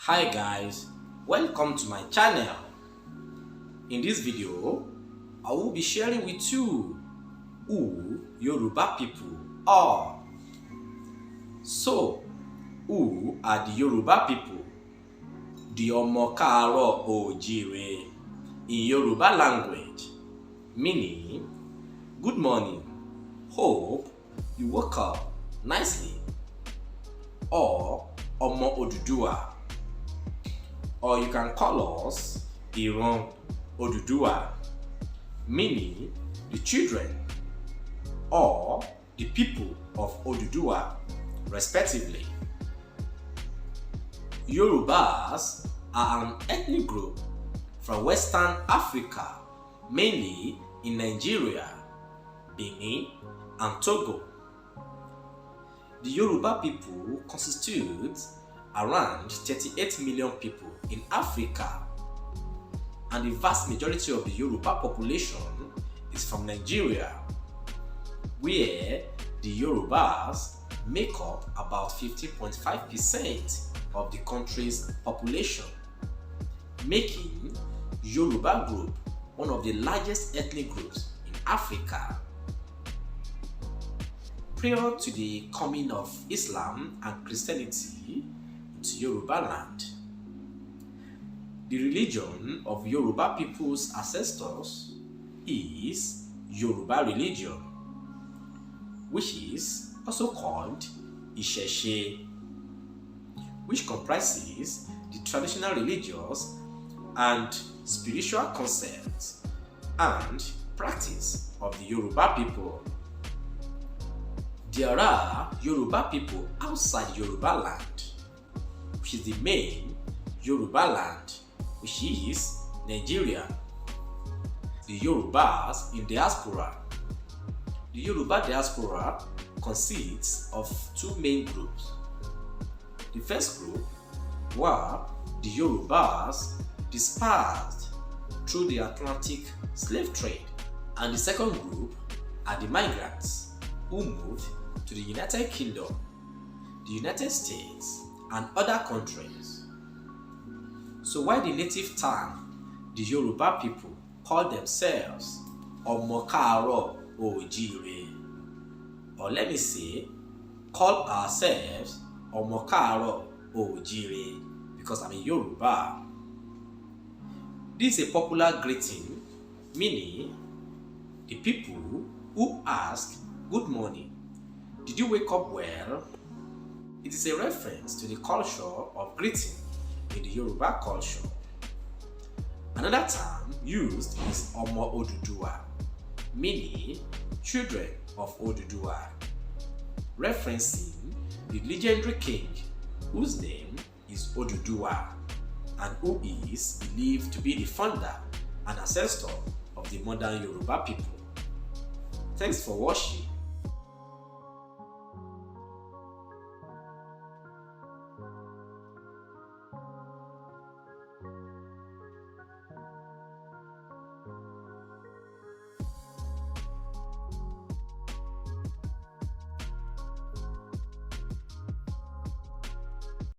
Hi guys, welcome to my channel. In this video, I will be sharing with you who Yoruba people are. So, who are the Yoruba people? The Omo KAARO OOJIRE in Yoruba language, meaning good morning, hope you woke up nicely, or Omo Oduduwa. Or you can call us Yoruba Oduduwa, meaning the children or the people of Oduduwa, respectively. Yorubas are an ethnic group from Western Africa, mainly in Nigeria, Benin, and Togo. The Yoruba people constitute around 38 million people in Africa, and the vast majority of the Yoruba population is from Nigeria, where the Yorubas make up about 50.5% of the country's population, making Yoruba group one of the largest ethnic groups in Africa. Prior to the coming of Islam and Christianity into Yoruba land, the religion of Yoruba people's ancestors is Yoruba Religion, which is also called Isheshe, which comprises the traditional religious and spiritual concepts and practice of the Yoruba people. There are Yoruba people outside Yoruba land, which is the main Yoruba land, which is Nigeria. The Yorubas in Diaspora. The Yoruba Diaspora consists of two main groups. The first group were the Yorubas dispersed through the Atlantic slave trade, and the second group are the migrants who moved to the United Kingdom, the United States, and other countries. So why the native tongue, the Yoruba people call themselves Omo KAARO OOJIRE, or let me say, call ourselves Omo KAARO OOJIRE because I'm a Yoruba. This is a popular greeting, meaning the people who ask good morning, did you wake up well? It is a reference to the culture of greeting in the Yoruba culture. Another term used is Omo Oduduwa, meaning children of Oduduwa, referencing the legendary king whose name is Oduduwa and who is believed to be the founder and ancestor of the modern Yoruba people. Thanks for watching.